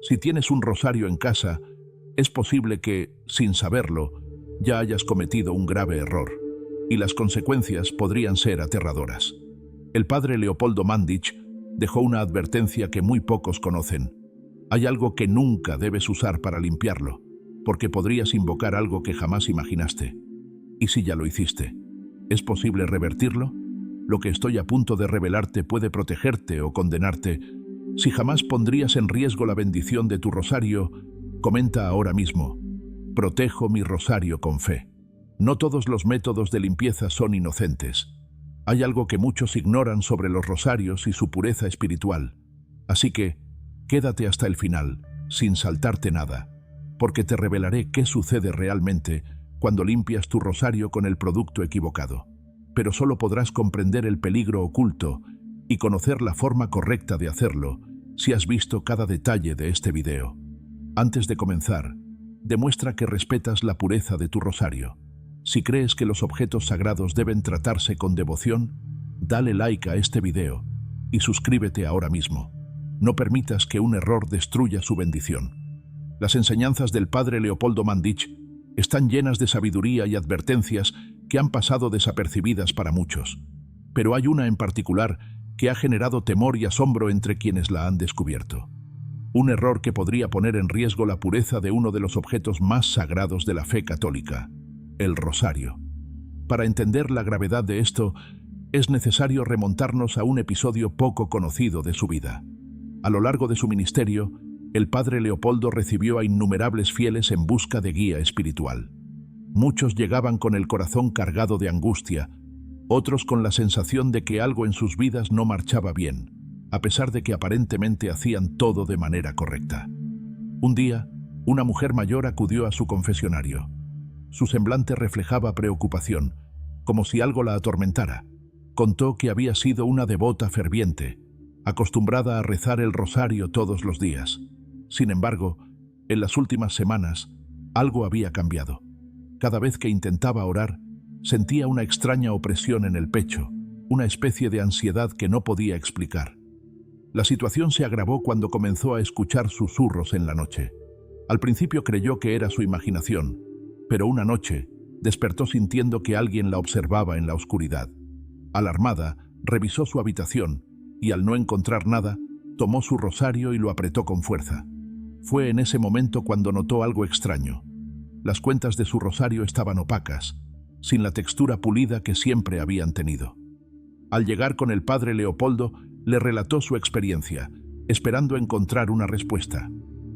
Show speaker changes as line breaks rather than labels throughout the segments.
Si tienes un rosario en casa, es posible que, sin saberlo, ya hayas cometido un grave error, y las consecuencias podrían ser aterradoras. El padre Leopoldo Mandić dejó una advertencia que muy pocos conocen. Hay algo que nunca debes usar para limpiarlo, porque podrías invocar algo que jamás imaginaste. ¿Y si ya lo hiciste? ¿Es posible revertirlo? Lo que estoy a punto de revelarte puede protegerte o condenarte. Si jamás pondrías en riesgo la bendición de tu rosario, comenta ahora mismo: protejo mi rosario con fe. No todos los métodos de limpieza son inocentes. Hay algo que muchos ignoran sobre los rosarios y su pureza espiritual. Así que, quédate hasta el final, sin saltarte nada, porque te revelaré qué sucede realmente cuando limpias tu rosario con el producto equivocado. Pero solo podrás comprender el peligro oculto y conocer la forma correcta de hacerlo si has visto cada detalle de este video. Antes de comenzar, demuestra que respetas la pureza de tu rosario. Si crees que los objetos sagrados deben tratarse con devoción, dale like a este video y suscríbete ahora mismo. No permitas que un error destruya su bendición. Las enseñanzas del padre Leopoldo Mandić están llenas de sabiduría y advertencias que han pasado desapercibidas para muchos. Pero hay una en particular que ha generado temor y asombro entre quienes la han descubierto. Un error que podría poner en riesgo la pureza de uno de los objetos más sagrados de la fe católica: el rosario. Para entender la gravedad de esto, es necesario remontarnos a un episodio poco conocido de su vida. A lo largo de su ministerio, el padre Leopoldo recibió a innumerables fieles en busca de guía espiritual. Muchos llegaban con el corazón cargado de angustia, otros con la sensación de que algo en sus vidas no marchaba bien, a pesar de que aparentemente hacían todo de manera correcta. Un día, una mujer mayor acudió a su confesionario. Su semblante reflejaba preocupación, como si algo la atormentara. Contó que había sido una devota ferviente, acostumbrada a rezar el rosario todos los días. Sin embargo, en las últimas semanas, algo había cambiado. Cada vez que intentaba orar, sentía una extraña opresión en el pecho, una especie de ansiedad que no podía explicar. La situación se agravó cuando comenzó a escuchar susurros en la noche. Al principio creyó que era su imaginación, pero una noche despertó sintiendo que alguien la observaba en la oscuridad. Alarmada, revisó su habitación y al no encontrar nada, tomó su rosario y lo apretó con fuerza. Fue en ese momento cuando notó algo extraño. Las cuentas de su rosario estaban opacas, sin la textura pulida que siempre habían tenido. Al llegar con el padre Leopoldo, le relató su experiencia, esperando encontrar una respuesta.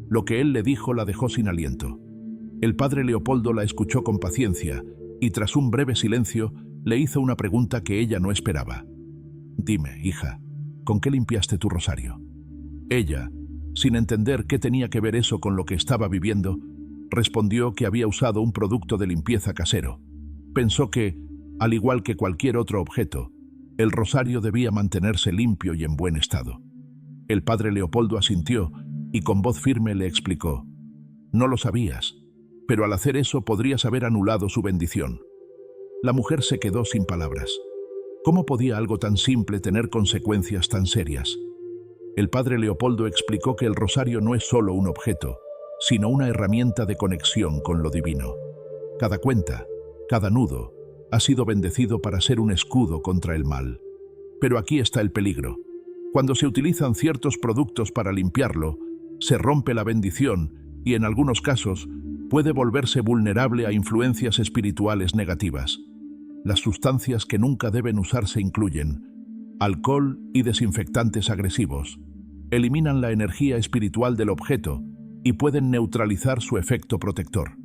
Lo que él le dijo la dejó sin aliento. El padre Leopoldo la escuchó con paciencia y, tras un breve silencio, le hizo una pregunta que ella no esperaba. «Dime, hija, ¿con qué limpiaste tu rosario?» Ella, sin entender qué tenía que ver eso con lo que estaba viviendo, respondió que había usado un producto de limpieza casero. Pensó que, al igual que cualquier otro objeto, el rosario debía mantenerse limpio y en buen estado. El padre Leopoldo asintió y con voz firme le explicó: «No lo sabías, pero al hacer eso podrías haber anulado su bendición». La mujer se quedó sin palabras. ¿Cómo podía algo tan simple tener consecuencias tan serias? El padre Leopoldo explicó que el rosario no es solo un objeto, sino una herramienta de conexión con lo divino. Cada cuenta, cada nudo, ha sido bendecido para ser un escudo contra el mal. Pero aquí está el peligro. Cuando se utilizan ciertos productos para limpiarlo, se rompe la bendición y, en algunos casos, puede volverse vulnerable a influencias espirituales negativas. Las sustancias que nunca deben usarse incluyen alcohol y desinfectantes agresivos. Eliminan la energía espiritual del objeto y pueden neutralizar su efecto protector.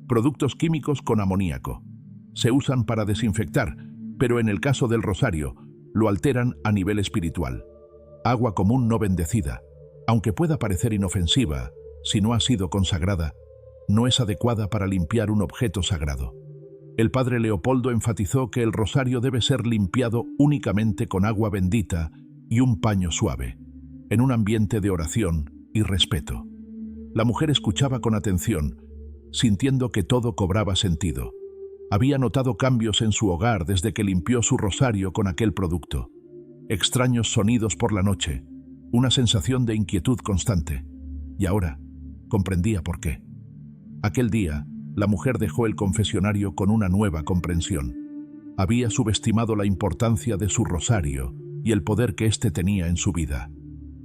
Productos químicos con amoníaco. Se usan para desinfectar, pero en el caso del rosario, lo alteran a nivel espiritual. Agua común no bendecida, aunque pueda parecer inofensiva, si no ha sido consagrada, no es adecuada para limpiar un objeto sagrado. El padre Leopoldo enfatizó que el rosario debe ser limpiado únicamente con agua bendita y un paño suave, en un ambiente de oración y respeto. La mujer escuchaba con atención, sintiendo que todo cobraba sentido. Había notado cambios en su hogar desde que limpió su rosario con aquel producto. Extraños sonidos por la noche, una sensación de inquietud constante. Y ahora comprendía por qué. Aquel día, la mujer dejó el confesionario con una nueva comprensión. Había subestimado la importancia de su rosario y el poder que éste tenía en su vida.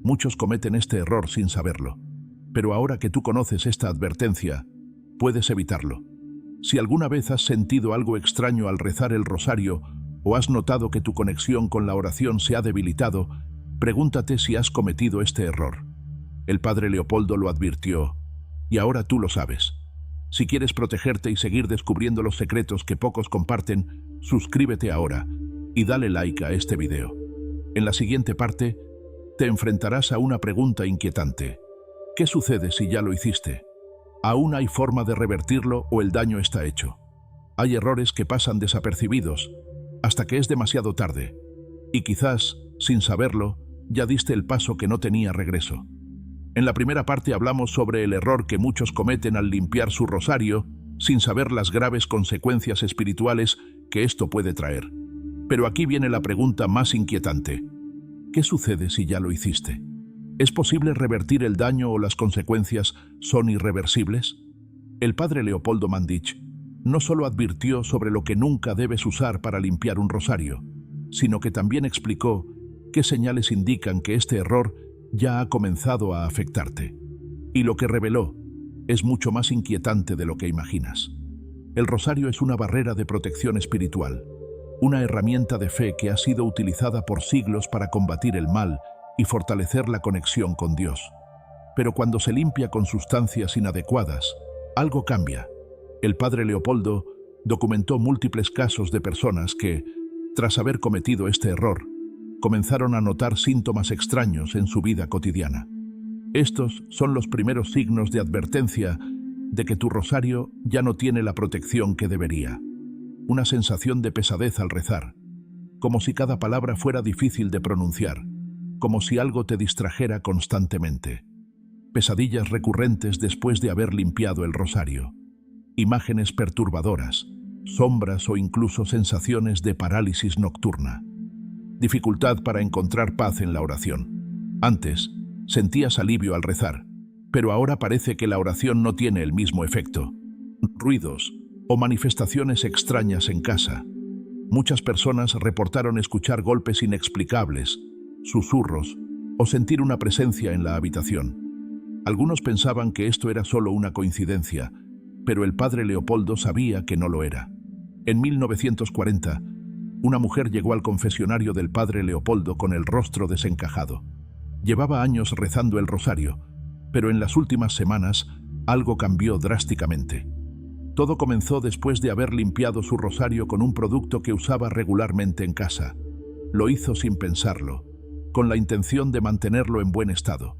Muchos cometen este error sin saberlo, pero ahora que tú conoces esta advertencia, puedes evitarlo. Si alguna vez has sentido algo extraño al rezar el rosario o has notado que tu conexión con la oración se ha debilitado, pregúntate si has cometido este error. El padre Leopoldo lo advirtió, y ahora tú lo sabes. Si quieres protegerte y seguir descubriendo los secretos que pocos comparten, suscríbete ahora y dale like a este video. En la siguiente parte, te enfrentarás a una pregunta inquietante. ¿Qué sucede si ya lo hiciste? ¿Aún hay forma de revertirlo o el daño está hecho? Hay errores que pasan desapercibidos hasta que es demasiado tarde, y quizás, sin saberlo, ya diste el paso que no tenía regreso. En la primera parte hablamos sobre el error que muchos cometen al limpiar su rosario sin saber las graves consecuencias espirituales que esto puede traer. Pero aquí viene la pregunta más inquietante. ¿Qué sucede si ya lo hiciste? ¿Es posible revertir el daño o las consecuencias son irreversibles? El padre Leopoldo Mandić no solo advirtió sobre lo que nunca debes usar para limpiar un rosario, sino que también explicó qué señales indican que este error ya ha comenzado a afectarte. Y lo que reveló es mucho más inquietante de lo que imaginas. El rosario es una barrera de protección espiritual, una herramienta de fe que ha sido utilizada por siglos para combatir el mal y fortalecer la conexión con Dios. Pero cuando se limpia con sustancias inadecuadas, algo cambia. El padre Leopoldo documentó múltiples casos de personas que, tras haber cometido este error, comenzaron a notar síntomas extraños en su vida cotidiana. Estos son los primeros signos de advertencia de que tu rosario ya no tiene la protección que debería. Una sensación de pesadez al rezar, como si cada palabra fuera difícil de pronunciar, como si algo te distrajera constantemente. Pesadillas recurrentes después de haber limpiado el rosario. Imágenes perturbadoras, sombras o incluso sensaciones de parálisis nocturna. Dificultad para encontrar paz en la oración. Antes, sentías alivio al rezar, pero ahora parece que la oración no tiene el mismo efecto. Ruidos o manifestaciones extrañas en casa. Muchas personas reportaron escuchar golpes inexplicables, susurros o sentir una presencia en la habitación. Algunos pensaban que esto era solo una coincidencia, pero el padre Leopoldo sabía que no lo era. En 1940, una mujer llegó al confesionario del padre Leopoldo con el rostro desencajado. Llevaba años rezando el rosario, pero en las últimas semanas algo cambió drásticamente. Todo comenzó después de haber limpiado su rosario con un producto que usaba regularmente en casa. Lo hizo sin pensarlo, con la intención de mantenerlo en buen estado.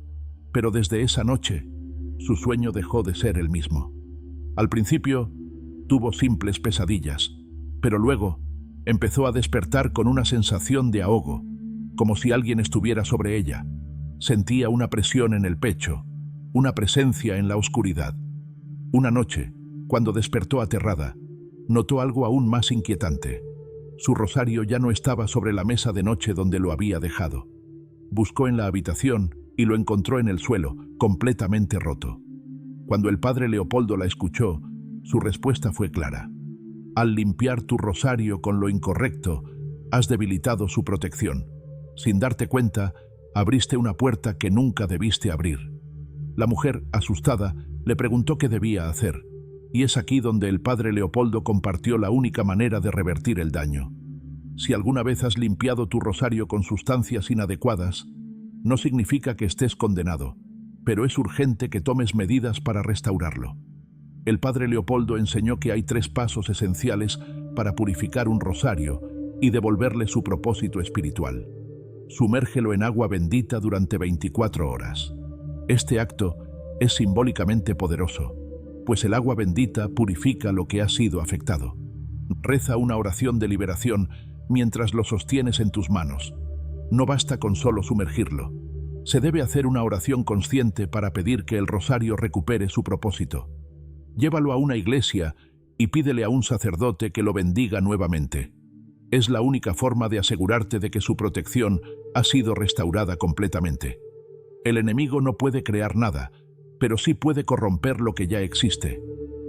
Pero desde esa noche, su sueño dejó de ser el mismo. Al principio, tuvo simples pesadillas, pero luego empezó a despertar con una sensación de ahogo, como si alguien estuviera sobre ella. Sentía una presión en el pecho, una presencia en la oscuridad. Una noche, cuando despertó aterrada, notó algo aún más inquietante. Su rosario ya no estaba sobre la mesa de noche donde lo había dejado. Buscó en la habitación y lo encontró en el suelo, completamente roto. Cuando el padre Leopoldo la escuchó, su respuesta fue clara. Al limpiar tu rosario con lo incorrecto, has debilitado su protección. Sin darte cuenta, abriste una puerta que nunca debiste abrir. La mujer, asustada, le preguntó qué debía hacer, y es aquí donde el padre Leopoldo compartió la única manera de revertir el daño. Si alguna vez has limpiado tu rosario con sustancias inadecuadas, no significa que estés condenado, pero es urgente que tomes medidas para restaurarlo. El padre Leopoldo enseñó que hay 3 pasos esenciales para purificar un rosario y devolverle su propósito espiritual. Sumérgelo en agua bendita durante 24 horas. Este acto es simbólicamente poderoso, pues el agua bendita purifica lo que ha sido afectado. Reza una oración de liberación mientras lo sostienes en tus manos. No basta con solo sumergirlo. Se debe hacer una oración consciente para pedir que el rosario recupere su propósito. Llévalo a una iglesia y pídele a un sacerdote que lo bendiga nuevamente. Es la única forma de asegurarte de que su protección ha sido restaurada completamente. El enemigo no puede crear nada, pero sí puede corromper lo que ya existe.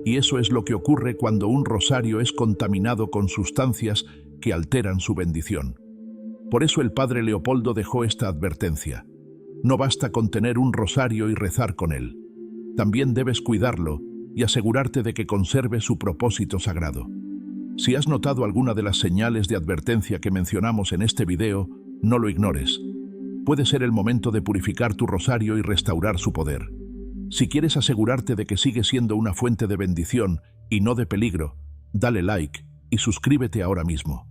Y eso es lo que ocurre cuando un rosario es contaminado con sustancias que alteran su bendición. Por eso el padre Leopoldo dejó esta advertencia. No basta con tener un rosario y rezar con él. También debes cuidarlo y asegurarte de que conserve su propósito sagrado. Si has notado alguna de las señales de advertencia que mencionamos en este video, no lo ignores. Puede ser el momento de purificar tu rosario y restaurar su poder. Si quieres asegurarte de que sigue siendo una fuente de bendición y no de peligro, dale like y suscríbete ahora mismo.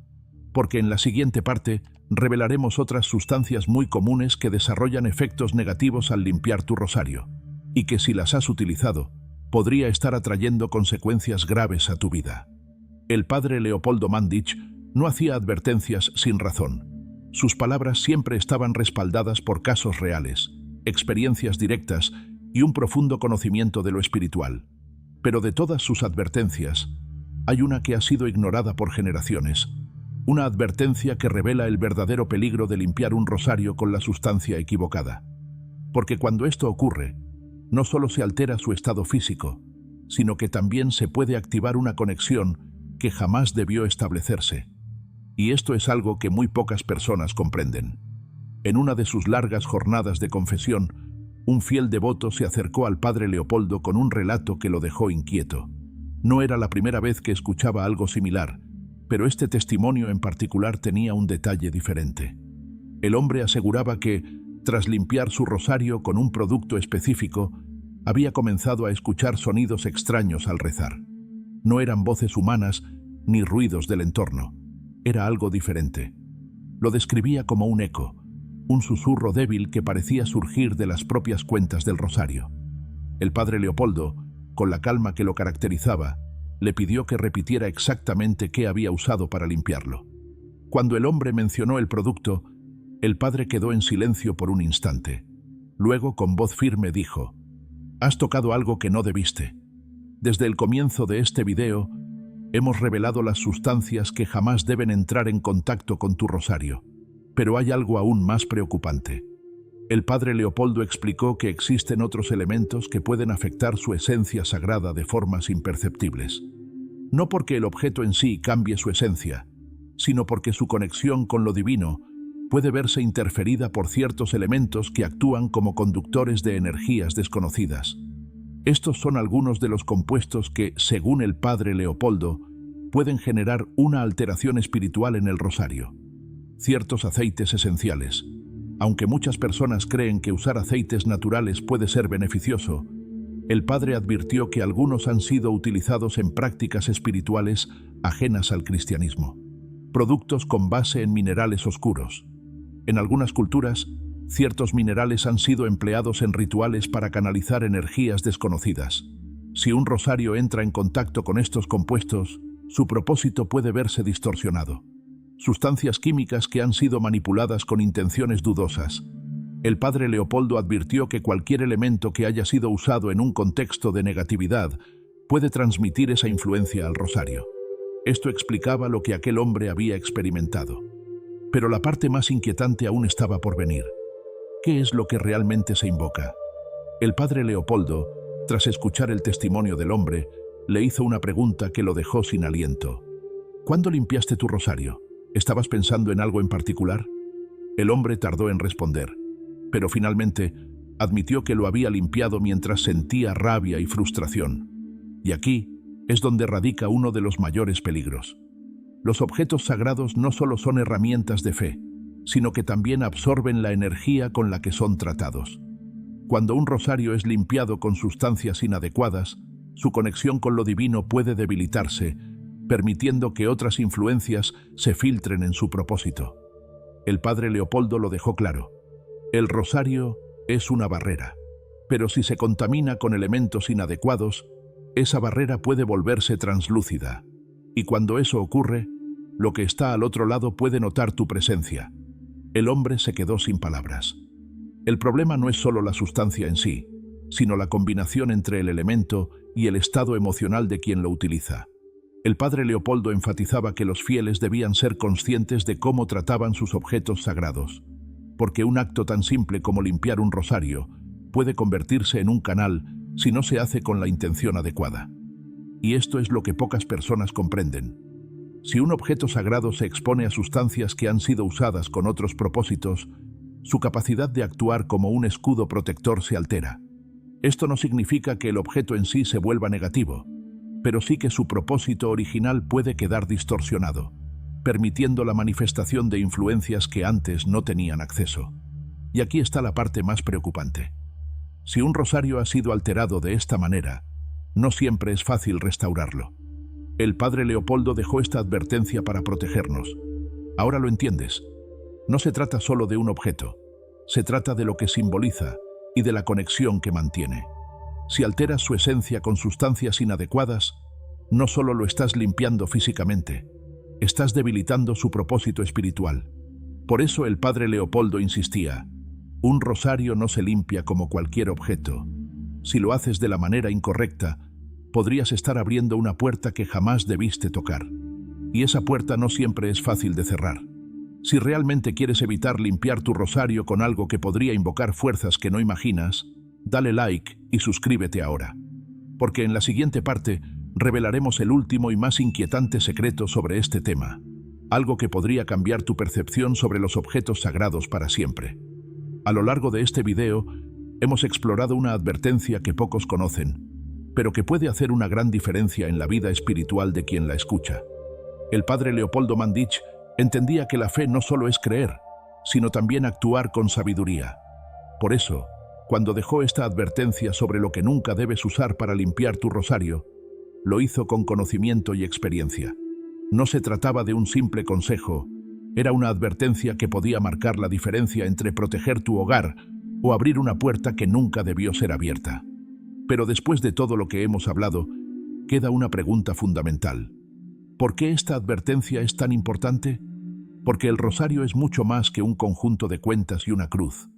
Porque en la siguiente parte revelaremos otras sustancias muy comunes que desarrollan efectos negativos al limpiar tu rosario, y que si las has utilizado, podría estar atrayendo consecuencias graves a tu vida. El padre Leopoldo Mandić no hacía advertencias sin razón. Sus palabras siempre estaban respaldadas por casos reales, experiencias directas y un profundo conocimiento de lo espiritual. Pero de todas sus advertencias, hay una que ha sido ignorada por generaciones. Una advertencia que revela el verdadero peligro de limpiar un rosario con la sustancia equivocada. Porque cuando esto ocurre, no solo se altera su estado físico, sino que también se puede activar una conexión que jamás debió establecerse. Y esto es algo que muy pocas personas comprenden. En una de sus largas jornadas de confesión, un fiel devoto se acercó al padre Leopoldo con un relato que lo dejó inquieto. No era la primera vez que escuchaba algo similar, pero este testimonio en particular tenía un detalle diferente. El hombre aseguraba que, tras limpiar su rosario con un producto específico, había comenzado a escuchar sonidos extraños al rezar. No eran voces humanas ni ruidos del entorno. Era algo diferente. Lo describía como un eco, un susurro débil que parecía surgir de las propias cuentas del rosario. El padre Leopoldo, con la calma que lo caracterizaba, le pidió que repitiera exactamente qué había usado para limpiarlo. Cuando el hombre mencionó el producto, el padre quedó en silencio por un instante. Luego, con voz firme, dijo: «Has tocado algo que no debiste. Desde el comienzo de este video, hemos revelado las sustancias que jamás deben entrar en contacto con tu rosario. Pero hay algo aún más preocupante». El padre Leopoldo explicó que existen otros elementos que pueden afectar su esencia sagrada de formas imperceptibles. No porque el objeto en sí cambie su esencia, sino porque su conexión con lo divino puede verse interferida por ciertos elementos que actúan como conductores de energías desconocidas. Estos son algunos de los compuestos que, según el padre Leopoldo, pueden generar una alteración espiritual en el rosario. Ciertos aceites esenciales. Aunque muchas personas creen que usar aceites naturales puede ser beneficioso, el padre advirtió que algunos han sido utilizados en prácticas espirituales ajenas al cristianismo. Productos con base en minerales oscuros. En algunas culturas, ciertos minerales han sido empleados en rituales para canalizar energías desconocidas. Si un rosario entra en contacto con estos compuestos, su propósito puede verse distorsionado. Sustancias químicas que han sido manipuladas con intenciones dudosas. El padre Leopoldo advirtió que cualquier elemento que haya sido usado en un contexto de negatividad puede transmitir esa influencia al rosario. Esto explicaba lo que aquel hombre había experimentado. Pero la parte más inquietante aún estaba por venir. ¿Qué es lo que realmente se invoca? El padre Leopoldo, tras escuchar el testimonio del hombre, le hizo una pregunta que lo dejó sin aliento. ¿Cuándo limpiaste tu rosario? ¿Estabas pensando en algo en particular? El hombre tardó en responder, pero finalmente admitió que lo había limpiado mientras sentía rabia y frustración. Y aquí es donde radica uno de los mayores peligros. Los objetos sagrados no solo son herramientas de fe, sino que también absorben la energía con la que son tratados. Cuando un rosario es limpiado con sustancias inadecuadas, su conexión con lo divino puede debilitarse, permitiendo que otras influencias se filtren en su propósito. El padre Leopoldo lo dejó claro. El rosario es una barrera, pero si se contamina con elementos inadecuados, esa barrera puede volverse translúcida. Y cuando eso ocurre, lo que está al otro lado puede notar tu presencia. El hombre se quedó sin palabras. El problema no es solo la sustancia en sí, sino la combinación entre el elemento y el estado emocional de quien lo utiliza. El padre Leopoldo enfatizaba que los fieles debían ser conscientes de cómo trataban sus objetos sagrados, porque un acto tan simple como limpiar un rosario puede convertirse en un canal si no se hace con la intención adecuada. Y esto es lo que pocas personas comprenden. Si un objeto sagrado se expone a sustancias que han sido usadas con otros propósitos, su capacidad de actuar como un escudo protector se altera. Esto no significa que el objeto en sí se vuelva negativo, pero sí que su propósito original puede quedar distorsionado, permitiendo la manifestación de influencias que antes no tenían acceso. Y aquí está la parte más preocupante. Si un rosario ha sido alterado de esta manera, no siempre es fácil restaurarlo. El padre Leopoldo dejó esta advertencia para protegernos. Ahora lo entiendes. No se trata solo de un objeto, se trata de lo que simboliza y de la conexión que mantiene. Si alteras su esencia con sustancias inadecuadas, no solo lo estás limpiando físicamente, estás debilitando su propósito espiritual. Por eso el padre Leopoldo insistía: un rosario no se limpia como cualquier objeto. Si lo haces de la manera incorrecta, podrías estar abriendo una puerta que jamás debiste tocar. Y esa puerta no siempre es fácil de cerrar. Si realmente quieres evitar limpiar tu rosario con algo que podría invocar fuerzas que no imaginas, dale like y suscríbete ahora. Porque en la siguiente parte revelaremos el último y más inquietante secreto sobre este tema, algo que podría cambiar tu percepción sobre los objetos sagrados para siempre. A lo largo de este video, hemos explorado una advertencia que pocos conocen, pero que puede hacer una gran diferencia en la vida espiritual de quien la escucha. El padre Leopoldo Mandich entendía que la fe no solo es creer, sino también actuar con sabiduría. Por eso, cuando dejó esta advertencia sobre lo que nunca debes usar para limpiar tu rosario, lo hizo con conocimiento y experiencia. No se trataba de un simple consejo, era una advertencia que podía marcar la diferencia entre proteger tu hogar o abrir una puerta que nunca debió ser abierta. Pero después de todo lo que hemos hablado, queda una pregunta fundamental. ¿Por qué esta advertencia es tan importante? Porque el rosario es mucho más que un conjunto de cuentas y una cruz.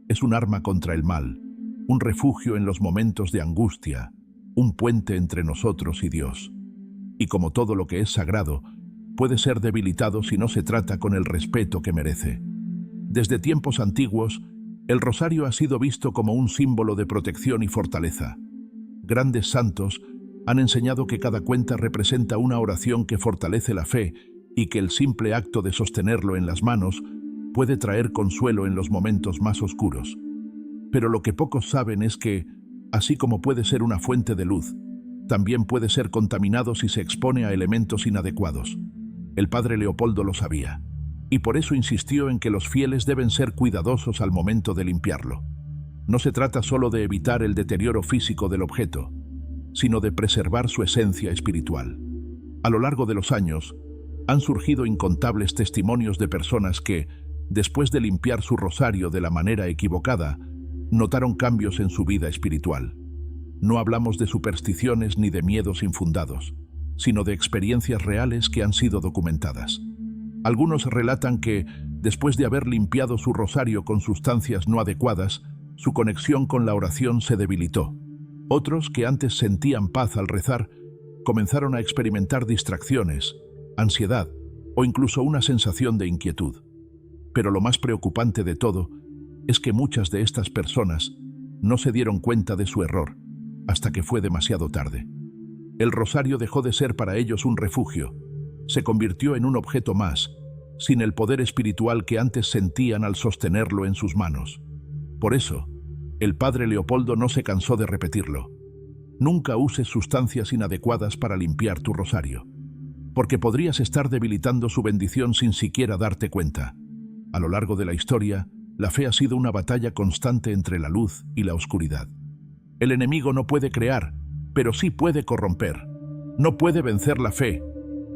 Es un arma contra el mal, un refugio en los momentos de angustia, un puente entre nosotros y Dios. Y como todo lo que es sagrado, puede ser debilitado si no se trata con el respeto que merece. Desde tiempos antiguos, el rosario ha sido visto como un símbolo de protección y fortaleza. Grandes santos han enseñado que cada cuenta representa una oración que fortalece la fe y que el simple acto de sostenerlo en las manos puede traer consuelo en los momentos más oscuros. Pero lo que pocos saben es que, así como puede ser una fuente de luz, también puede ser contaminado si se expone a elementos inadecuados. El padre Leopoldo lo sabía, y por eso insistió en que los fieles deben ser cuidadosos al momento de limpiarlo. No se trata solo de evitar el deterioro físico del objeto, sino de preservar su esencia espiritual. A lo largo de los años, han surgido incontables testimonios de personas que, después de limpiar su rosario de la manera equivocada, notaron cambios en su vida espiritual. No hablamos de supersticiones ni de miedos infundados, sino de experiencias reales que han sido documentadas. Algunos relatan que, después de haber limpiado su rosario con sustancias no adecuadas, su conexión con la oración se debilitó. Otros, que antes sentían paz al rezar, comenzaron a experimentar distracciones, ansiedad o incluso una sensación de inquietud. Pero lo más preocupante de todo es que muchas de estas personas no se dieron cuenta de su error hasta que fue demasiado tarde. El rosario dejó de ser para ellos un refugio, se convirtió en un objeto más, sin el poder espiritual que antes sentían al sostenerlo en sus manos. Por eso, el padre Leopoldo no se cansó de repetirlo: nunca uses sustancias inadecuadas para limpiar tu rosario, porque podrías estar debilitando su bendición sin siquiera darte cuenta. A lo largo de la historia, la fe ha sido una batalla constante entre la luz y la oscuridad. El enemigo no puede crear, pero sí puede corromper. No puede vencer la fe,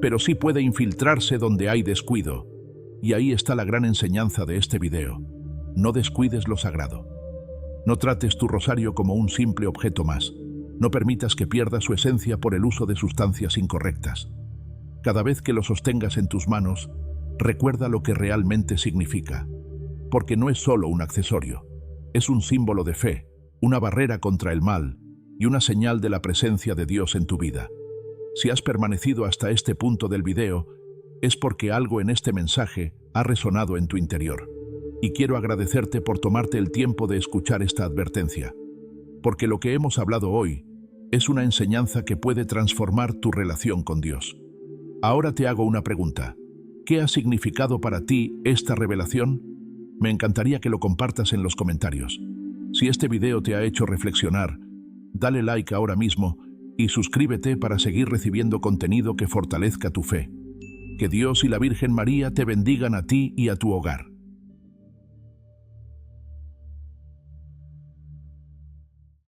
pero sí puede infiltrarse donde hay descuido. Y ahí está la gran enseñanza de este video: no descuides lo sagrado. No trates tu rosario como un simple objeto más. No permitas que pierda su esencia por el uso de sustancias incorrectas. Cada vez que lo sostengas en tus manos, recuerda lo que realmente significa. Porque no es solo un accesorio, es un símbolo de fe, una barrera contra el mal y una señal de la presencia de Dios en tu vida. Si has permanecido hasta este punto del video, es porque algo en este mensaje ha resonado en tu interior. y quiero agradecerte por tomarte el tiempo de escuchar esta advertencia, porque lo que hemos hablado hoy es una enseñanza que puede transformar tu relación con Dios. Ahora te hago una pregunta. ¿Qué ha significado para ti esta revelación? Me encantaría que lo compartas en los comentarios. Si este video te ha hecho reflexionar, dale like ahora mismo y suscríbete para seguir recibiendo contenido que fortalezca tu fe. Que Dios y la Virgen María te bendigan a ti y a tu hogar.